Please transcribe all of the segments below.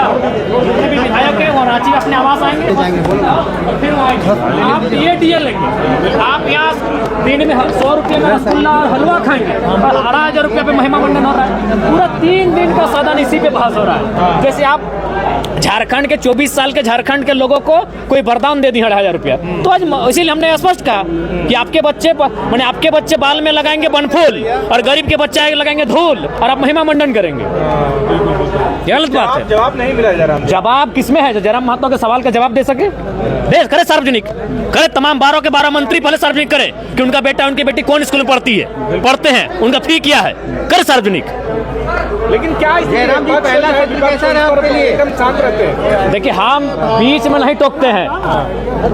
जितने भी विधायक हैं वो रांची अपने आवास आएंगे और फिर आप DA लेंगे। आप यहाँ दिन में 100 रुपये में रसगुल्ला और हलवा खाएंगे और 18,000 रुपये पे महिमा मंडन हो रहा है। पूरा 3 दिन का सदन इसी पे बहस हो रहा है। जैसे आप झारखंड के 24 साल के झारखंड के लोगों को कोई वरदान दे दी 18,000 रुपया। तो आज इसीलिए हमने स्पष्ट कहा कि आपके बच्चे बाल में लगाएंगे बनफूल और गरीब के बच्चे लगाएंगे धूल और आप महिमा मंडन करेंगे। गलत बात है। जवाब नहीं मिला जयराम। जवाब किसमें है? जयराम महतो के सवाल का जवाब दे सके, दे करे सार्वजनिक करे। तमाम 12 के 12 मंत्री पहले सार्वजनिक करे कि उनका बेटा उनकी बेटी कौन स्कूल में पढ़ते हैं, उनका फी क्या है, करे सार्वजनिक। लेकिन क्या जयराम जी पहला कैसा रहा आपके लिए? एकदम शांत रहते हैं। देखिए, हम बीच में नहीं टोकते हैं।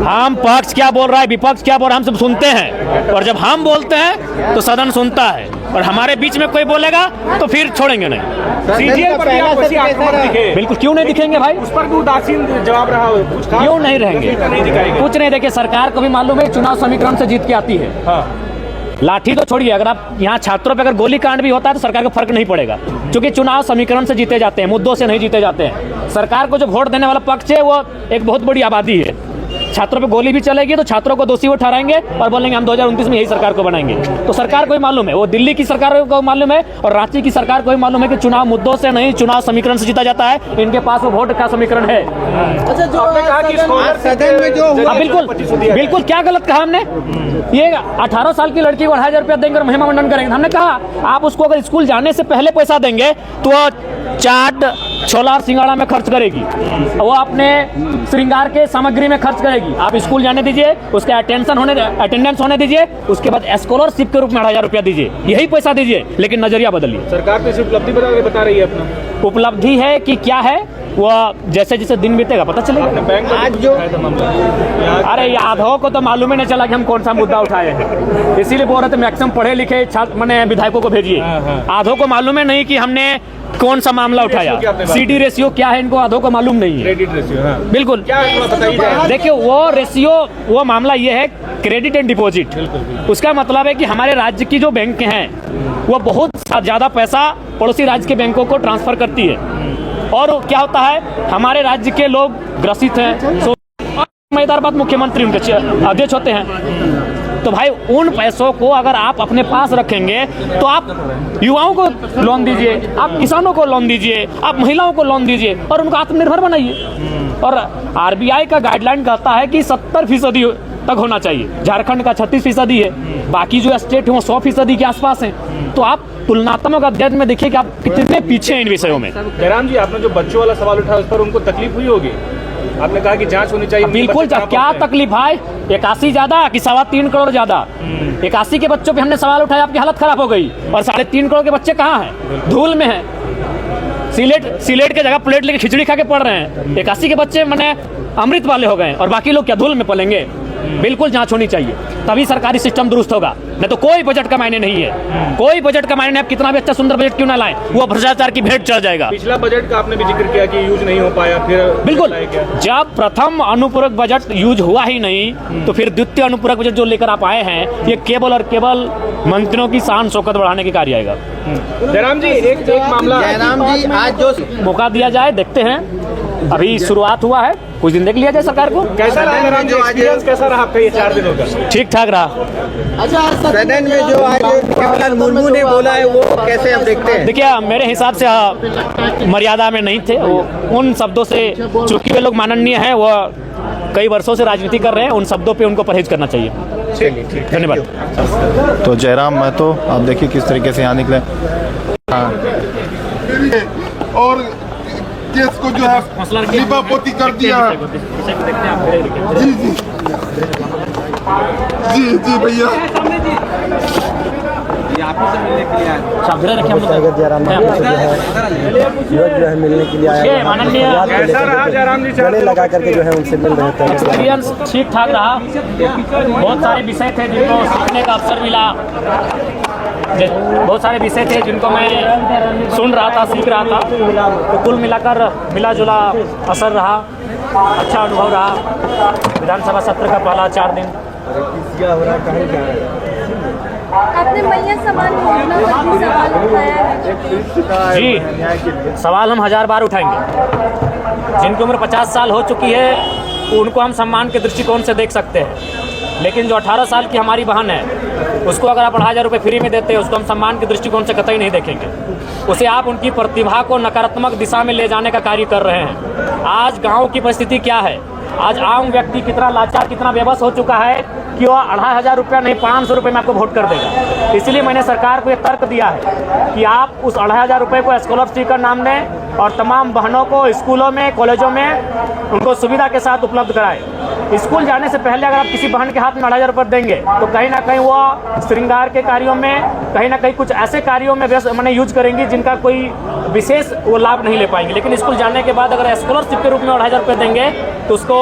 हम पक्ष क्या बोल रहा है, विपक्ष क्या बोल रहा है, हम सब सुनते हैं। और जब हम बोलते हैं तो सदन सुनता है, और हमारे बीच में कोई बोलेगा तो फिर छोड़ेंगे नहीं। बिल्कुल, क्यों नहीं दिखेंगे भाई? उस पर भी उदासीन जवाब रहा, क्यों नहीं रहेंगे? कुछ नहीं। देखिए, सरकार को भी मालूम है चुनाव समीकरण से जीत के आती है। लाठी तो छोड़िए, अगर आप यहाँ छात्रों पे अगर गोली कांड भी होता है तो सरकार को फर्क नहीं पड़ेगा, क्योंकि चुनाव समीकरण से जीते जाते हैं, मुद्दों से नहीं जीते जाते हैं। सरकार को जो वोट देने वाला पक्ष है वो एक बहुत बड़ी आबादी है। छात्रों पे गोली भी चलेगी तो छात्रों को दोषी वो ठहराएंगे और बोलेंगे हम 2029 में यही सरकार को बनाएंगे। तो सरकार को ही मालूम है, वो दिल्ली की सरकार को मालूम है और रांची की सरकार को ही मालूम है कि चुनाव मुद्दों से नहीं, चुनाव समीकरण से जीता जाता है। इनके पास वो वोट का समीकरण है। अच्छा, जो आपने कहा कि सदन में जो हुआ, बिल्कुल क्या गलत कहा हमने? ये 18 साल की लड़की को 2,500 रुपया देंगे और महिमा मंडन करेंगे। हमने कहा आप उसको अगर स्कूल जाने से पहले पैसा देंगे तो वो चाट, छोला और सिंगाड़ा में खर्च करेगी, वो अपने श्रृंगार के सामग्री में खर्च करेगी। आप स्कूल जाने दीजिए, उसके अटेंडेंस होने दीजिए, उसके बाद स्कॉलरशिप के रूप में 2,000 रुपया दीजिए, यही पैसा दीजिए। लेकिन नजरिया बदलिए। सरकार तो इसे उपलब्धि बता रही है अपना। उपलब्धि है कि क्या है वो जैसे जैसे दिन बीतेगा पता चलेगा। आज जो अरे यादव को तो मालूम ही नहीं चला कि हम कौन सा मुद्दा उठाए हैं, इसीलिए बोल रहे थे मैक्सिमम पढ़े लिखे छात्र मैंने विधायकों को भेजिए। आधो को मालूम है नहीं कि हमने कौन सा मामला उठाया। CD रेशियो क्या है इनको आधो को मालूम नहीं है। क्रेडिट रेशियो, हाँ। बिल्कुल, देखिए वो रेशियो, वो मामला ये है क्रेडिट एंड डिपॉजिट। उसका मतलब है कि हमारे राज्य की जो बैंक हैं वो बहुत ज्यादा पैसा पड़ोसी राज्य के बैंकों को ट्रांसफर करती है, और क्या होता है हमारे राज्य के लोग ग्रसित हैं। समझदार बात, मुख्यमंत्री उनके अध्यक्ष होते हैं। तो भाई उन पैसों को अगर आप अपने पास रखेंगे तो आप युवाओं को लोन दीजिए, आप किसानों को लोन दीजिए, आप महिलाओं को लोन दीजिए और उनको आत्मनिर्भर बनाइए। और RBI का गाइडलाइन कहता है कि 70% तक होना चाहिए। झारखंड का 36% है, बाकी जो स्टेट है वो 100% के आसपास है। तो आप तुलनात्मक अध्ययन में देखिए कि आप कितने पीछे हैं इन विषयों में। जयराम जी, आपने जो बच्चों वाला सवाल उठाया उस पर उनको तकलीफ हुई होगी। आपने कहा कि जांच होनी चाहिए। बिल्कुल, क्या तकलीफ है? 81 ज्यादा कि 3.25 करोड़ ज्यादा? 81 के बच्चों पे हमने सवाल उठाया, आपकी हालत खराब हो गई। और 3.5 करोड़ के बच्चे कहाँ हैं? धूल में हैं। सिलेट के जगह प्लेट लेके खिचड़ी खा के पढ़ रहे हैं। 81 के बच्चे मैंने अमृत वाले हो गए और बाकी लोग क्या धूल में पलेंगे? बिल्कुल जांच होनी चाहिए, तभी सरकारी सिस्टम दुरुस्त होगा। नहीं तो कोई बजट का मायने नहीं है। कोई बजट का मायने नहीं। आप कितना भी अच्छा सुंदर बजट क्यों ना लाएं, वो भ्रष्टाचार की भेंट चढ़ जाएगा। पिछला बजट का आपने भी जिक्र किया कि यूज नहीं हो पाया, फिर बिल्कुल, जब प्रथम अनुपूरक बजट यूज हुआ ही नहीं तो फिर द्वितीय अनुपूरक बजट जो लेकर आप आए हैं ये केवल और केवल मंत्रियों की शान शौकत बढ़ाने के कार्य आएगा। जयराम जी, एक मामला। जयराम जी, आज जो मौका दिया जाए, देखते हैं, अभी शुरुआत हुआ है, कुछ दिन देख लिया जाए सरकार को। कैसा रहा जयराम जी? एक्सपीरियंस कैसा रहा आपका ये 4 दिनों का? ठीक ठाक रहा। अच्छा, सदन में जो आज जवाहरलाल मुर्मू ने बोला है वो कैसे आप देखते हैं? देखिए, मेरे हिसाब से मर्यादा में नहीं थे वो। उन शब्दों से, चूंकि वे लोग माननीय हैं, वो कई वर्षों से राजनीति कर रहे हैं, उन शब्दों पे उनको परहेज करना चाहिए। धन्यवाद। तो जयराम महतो, आप देखिए किस तरीके से यहाँ निकले। हाँ, और केस को जो है लिपापोती कर दिया। जी जी जी जी भैया, जयराम जो है मिलने के लिए आया, कैसा रहा जयराम जी? गले लगा करके जो है उनसे मिल रहे थे। एक्सपीरियंस ठीक ठाक रहा। बहुत सारे विषय थे जिनको सीखने का अवसर मिला। बहुत सारे विषय थे जिनको मैं सुन रहा था, सीख रहा था। तो कुल मिलाकर मिला जुला असर रहा, अच्छा अनुभव रहा। विधानसभा सत्र का पहला 4 दिन। आपने मैया समान योजना पर भी सवाल उठाया है। जी, सवाल हम 1000 बार उठाएंगे। जिनकी उम्र 50 साल हो चुकी है उनको हम सम्मान के दृष्टिकोण से देख सकते हैं, लेकिन जो 18 साल की हमारी बहन है उसको अगर आप 2,500 रुपये फ्री में देते हैं उसको हम सम्मान के दृष्टिकोण से कतई नहीं देखेंगे। उसे आप उनकी प्रतिभा को नकारात्मक दिशा में ले जाने का कार्य कर रहे हैं। आज गाँव की परिस्थिति क्या है, आज आम व्यक्ति कितना लाचार, कितना बेबस हो चुका है कि वो 2,500 रुपया नहीं 500 रुपये में आपको वोट कर देगा। इसलिए मैंने सरकार को ये तर्क दिया है कि आप उस 2,500 रुपये को स्कॉलरशिप का नाम दें और तमाम बहनों को स्कूलों में, कॉलेजों में उनको सुविधा के साथ उपलब्ध कराएं। स्कूल जाने से पहले अगर आप किसी बहन के हाथ में 2,500 रुपये देंगे तो कहीं ना कहीं वो श्रृंगार के कार्यों में, कहीं ना कहीं कुछ ऐसे कार्यों में मैंने यूज करेंगी जिनका कोई विशेष वो लाभ नहीं ले पाएंगे। लेकिन स्कूल जाने के बाद अगर स्कॉलरशिप के रूप में 2,500 रुपये देंगे तो उसको